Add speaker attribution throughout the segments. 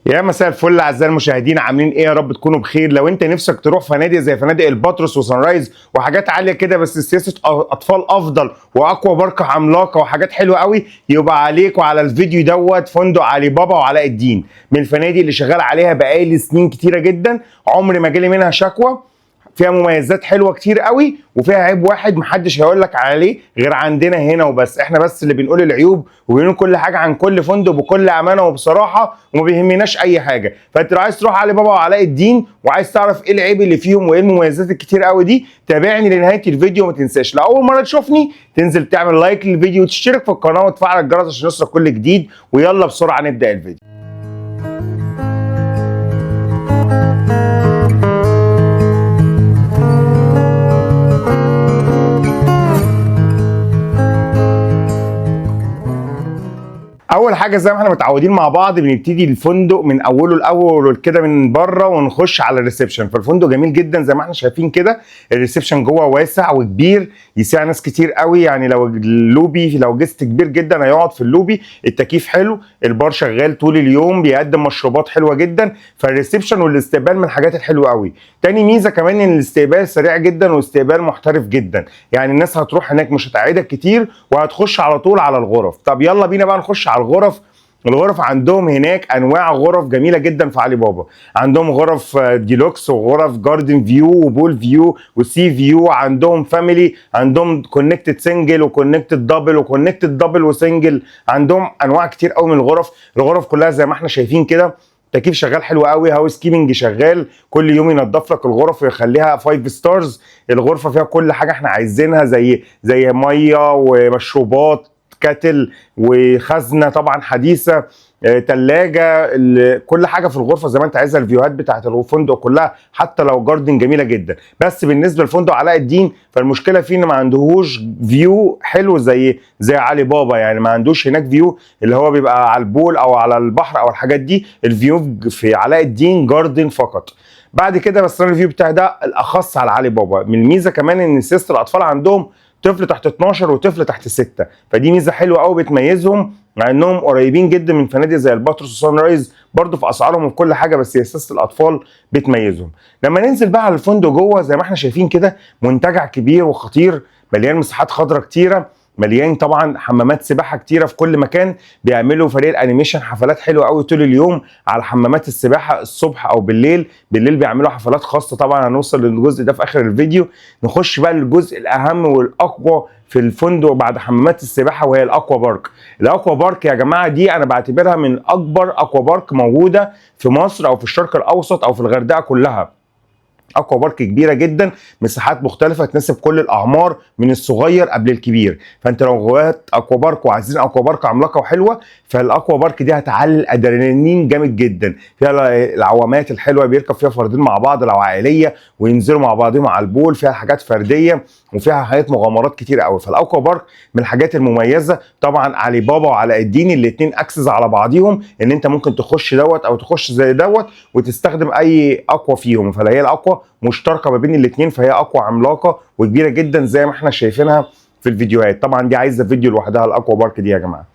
Speaker 1: يا مساء الفل اعزائي المشاهدين، عاملين ايه؟ يا رب تكونوا بخير. لو انت نفسك تروح فنادق زي فنادق الباتروس وصن رايز وحاجات عاليه كده بس سياسه اطفال افضل واقوى باركه عملاقه وحاجات حلوه قوي، يبقى عليك وعلى الفيديو دوت فندق علي بابا وعلاء الدين، من الفنادق اللي شغال عليها بقالي سنين كتيره جدا، عمري ما جالي منها شكوى. فيها مميزات حلوه كتير قوي وفيها عيب واحد محدش هيقول لك عليه غير عندنا هنا وبس. احنا بس اللي بنقول العيوب وبنقول كل حاجه عن كل فندق بكل امانه وبصراحه وما بيهمناش اي حاجه. فانت لو عايز تروح علي بابا وعلاء الدين وعايز تعرف ايه العيب اللي فيهم وايه المميزات الكتير قوي دي، تابعني لنهايه الفيديو. وما تنساش لو اول مره تشوفني تنزل تعمل لايك للفيديو وتشترك في القناه وتفعل الجرس عشان يوصلك كل جديد. ويلا بسرعه نبدا الفيديو. اول حاجه زي ما احنا متعودين مع بعض بنبتدي الفندق من اوله الاول كده من بره ونخش على الريسبشن. فالفندق جميل جدا زي ما احنا شايفين كده، الريسبشن جوه واسع وكبير يسع ناس كتير قوي. يعني لو اللوبي لو جست كبير جدا هيقعد في اللوبي، التكييف حلو، البار شغال طول اليوم، بيقدم مشروبات حلوه جدا. فالريسبشن والاستقبال من الحاجات الحلوه قوي. تاني ميزه كمان ان الاستقبال سريع جدا واستقبال محترف جدا، يعني الناس هتروح هناك مش هتقعدك كتير وهتخش على طول على الغرف. طب يلا بينا بقى نخش على الغرف. الغرف عندهم هناك انواع غرف جميله جدا في علي بابا. عندهم غرف ديلوكس وغرف جاردن فيو وبول فيو وسي فيو، عندهم فاميلي، عندهم كونكتد سنجل وكونكتد دبل وكونكتد دبل وسنجل. عندهم انواع كتير قوي من الغرف. الغرف كلها زي ما احنا شايفين كده، تكييف شغال حلو قوي، هاوس كيبنج شغال كل يوم ينظف لك الغرف ويخليها 5 ستارز. الغرفه فيها كل حاجه احنا عايزينها، زي ميه ومشروبات، كاتل وخزنه طبعا حديثه، تلاجة، كل حاجه في الغرفه زي ما انت عايزها. الفيوهات بتاعت الفندق كلها حتى لو جاردن جميله جدا. بس بالنسبه لفندق علاء الدين فالمشكله فيه ان ما عندهوش فيو حلو زي علي بابا. يعني ما عندوش هناك فيو اللي هو بيبقى على البول او على البحر او الحاجات دي. الفيو في علاء الدين جاردن فقط. بعد كده بس الريفيو بتاعي ده الاخص على علي بابا. من الميزه كمان ان سياسه الاطفال عندهم طفل تحت 12 وطفل تحت 6، فدي ميزه حلوه قوي بتميزهم، مع انهم قريبين جدا من فنادق زي الباتروس وصن رايز برضه في اسعارهم وفي كل حاجه، بس سياسه الاطفال بتميزهم. لما ننزل بقى على الفندق جوه زي ما احنا شايفين كده، منتجع كبير وخطير مليان مساحات خضراء كتيره، مليان طبعا حمامات سباحه كتيره في كل مكان. بيعملوا فريق الانيميشن حفلات حلوه قوي طول اليوم على حمامات السباحه الصبح او بالليل. بيعملوا حفلات خاصه، طبعا هنوصل للجزء ده في اخر الفيديو. نخش بقى للجزء الاهم والاقوى في الفندق بعد حمامات السباحه، وهي الاكوا بارك. الاكوا بارك يا جماعه دي انا بعتبرها من اكبر اكوا بارك موجوده في مصر او في الشرق الاوسط او في الغردقه كلها. اكوا بارك كبيره جدا، مساحات مختلفه تناسب كل الاعمار من الصغير قبل الكبير. فانت لو جوات اكوا بارك وعايزين اكوا بارك عملاقه وحلوه، فالاكوا بارك دي هتعلي الادرينالين جامد جدا. فيها العوامات الحلوه بيركب فيها فردين مع بعض لو عائليه وينزلوا مع بعضهم على البول. فيها حاجات فرديه وفيها حاجات مغامرات كتير قوي. فالاكوا بارك من الحاجات المميزه. طبعا علي بابا وعلاء الدين الاثنين اكسس على بعضيهم، ان انت ممكن تخش دوت او تخش زي دوت وتستخدم اي اكوا فيهم. فهي الاكوا مشتركه ما بين الاثنين، فهي اكوا عملاقه وكبيره جدا زي ما احنا شايفينها في الفيديوهات. طبعا دي عايزه فيديو لوحدها الاكوا بارك دي يا جماعه.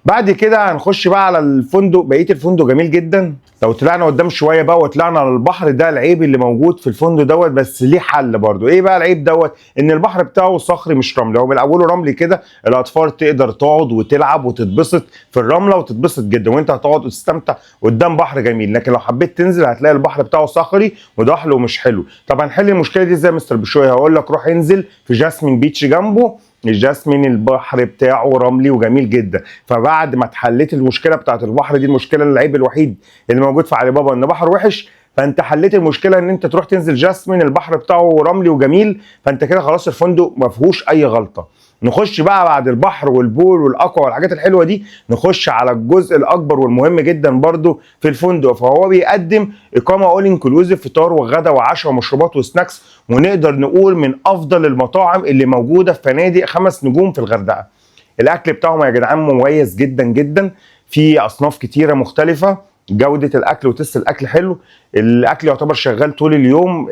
Speaker 1: بعد كده هنخش بقى على الفندق. بقيه الفندق جميل جدا. لو طلعنا قدام شويه بقى وطلعنا على البحر، ده العيب اللي موجود في الفندق دوت، بس ليه حل برضو. ايه بقى العيب دوت؟ ان البحر بتاعه صخري مش رملي. هو من اوله رملي كده، الاطفال تقدر تقعد وتلعب وتتبسط في الرمله وتتبسط جدا، وانت هتقعد وتستمتع قدام بحر جميل. لكن لو حبيت تنزل هتلاقي البحر بتاعه صخري وضحل ومش حلو. طبعا حل المشكله دي زي مستر بشوي هقول لك روح انزل في جاسمين بيتش جنبه. الجاسمين البحر بتاعه رملي وجميل جدا. فبعد ما اتحليت المشكله بتاعت البحر دي، المشكله العيب الوحيد اللي موجود في علي بابا ان بحر وحش، فانت حليت المشكله ان انت تروح تنزل جاسمين البحر بتاعه رملي وجميل. فانت كده خلاص الفندق ما فيهوش اي غلطه. نخش بقى بعد البحر والبول والاكوا والحاجات الحلوه دي، نخش على الجزء الاكبر والمهم جدا برضو في الفندق. فهو بيقدم اقامه اول انكلوزيف، فطار وغدا وعشاء ومشروبات وسناكس، ونقدر نقول من افضل المطاعم اللي موجوده في فنادق 5 نجوم في الغردقه. الاكل بتاعهم يا جدعان مميز جدا جدا، في اصناف كتيره مختلفه، جوده الاكل وتست الاكل حلو. الاكل يعتبر شغال طول اليوم.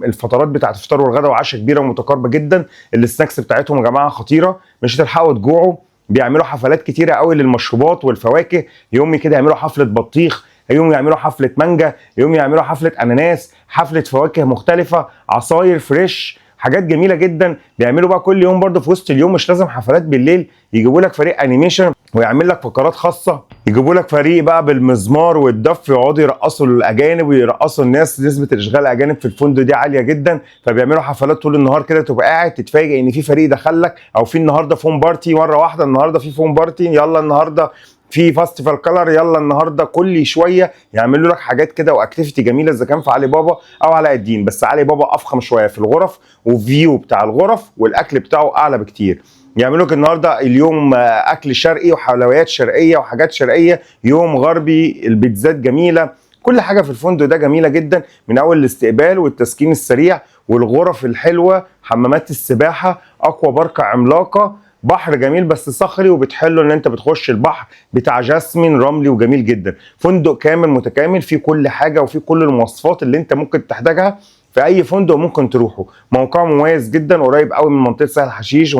Speaker 1: الفترات بتاعت الفطار والغدا وعشاء كبيره ومتقاربه جدا. السناكس بتاعتهم يا جماعه خطيره، مش هتلحقوا تجوعوا. بيعملوا حفلات كتيره قوي للمشروبات والفواكه. يومي كده يعملوا حفله بطيخ، يوم يعملوا حفله مانجا، يوم يعملوا حفله اناناس، حفله فواكه مختلفه، عصاير فريش، حاجات جميله جدا. بيعملوا بقى كل يوم برضه في وسط اليوم، مش لازم حفلات بالليل، يجيبوا لك فريق انيميشن ويعمل لك فقرات خاصه، يجيبوا لك فريق بقى بالمزمار والدف يقعدوا يرقصوا الاجانب ويرقصوا الناس. نسبه الاشغال اجانب في الفندق دي عاليه جدا، فبيعملوا حفلات طول النهار كده، تبقى قاعد تتفاجئ ان في فريق دخل لك، او في النهارده فون بارتي مره واحده، النهارده في فون بارتي، يلا النهارده في فاستيفال كلر، يلا النهارده كل شويه يعملوا لك حاجات كده واكتيفيتي جميله، اذا كان في علي بابا او علاء الدين. بس علي بابا افخم شويه في الغرف، وفيو بتاع الغرف والاكل بتاعه اعلى بكتير. يعملوا لك النهارده اليوم اكل شرقي وحلويات شرقيه وحاجات شرقيه، يوم غربي البيتزات جميله، كل حاجه في الفندق ده جميله جدا، من اول الاستقبال والتسكين السريع والغرف الحلوه، حمامات السباحه، اقوى بركه عملاقه، بحر جميل بس صخري، وبتحله ان انت بتخش البحر بتاع جاسمين رملي وجميل جدا. فندق كامل متكامل فيه كل حاجه وفيه كل المواصفات اللي انت ممكن تحتاجها في اي فندق ممكن تروحه. موقعه مميز جدا، قريب قوي من منطقه سهل حشيش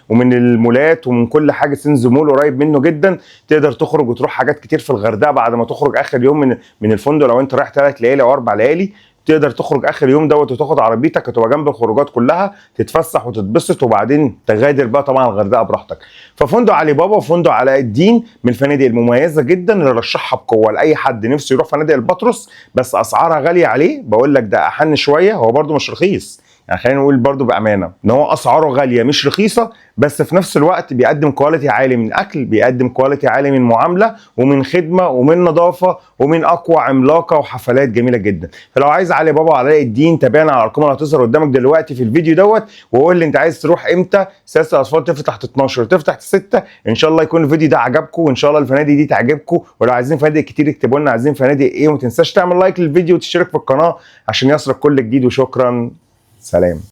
Speaker 1: ومن المولات ومن كل حاجه. سينز مول قريب منه جدا، تقدر تخرج وتروح حاجات كتير في الغردقه بعد ما تخرج اخر يوم من الفندق. لو انت رايح 3 ليالي او 4 ليالي، تقدر تخرج اخر يوم دوت وتاخد عربيتك وتبقى جنب الخروجات كلها، تتفسح وتتبسط، وبعدين تغادر بقى طبعا الغردقه براحتك. ففندق علي بابا وفندق علاء الدين من الفنادق المميزه جدا اللي رشحها بقوه لاي حد نفسه يروح فنادق البطرس، بس اسعارها غاليه عليه. بقول لك ده احن شويه، هو برده مش رخيص، يعني خلينا نقول برضو بامانه ان هو اسعاره غاليه مش رخيصه، بس في نفس الوقت بيقدم كواليتي عالي من اكل، بيقدم كواليتي عالي من معامله ومن خدمه ومن نظافه ومن اقوى عملاقه وحفلات جميله جدا. فلو عايز علي بابا وعلاء الدين، تابعنا على الارقام اللي هتظهر قدامك دلوقتي في الفيديو دوت، وقول لي انت عايز تروح امتى. سياسه الاطفال تفتح 12 تفتح 6. ان شاء الله يكون الفيديو ده عجبكم، وان شاء الله الفنادق دي تعجبكم. ولو عايزين فنادق كتير اكتبوا لنا عايزين فنادق ايه، وما تنساش تعمل لايك للفيديو وتشترك في القناه عشان يصلك كل جديد. وشكرا، سلام.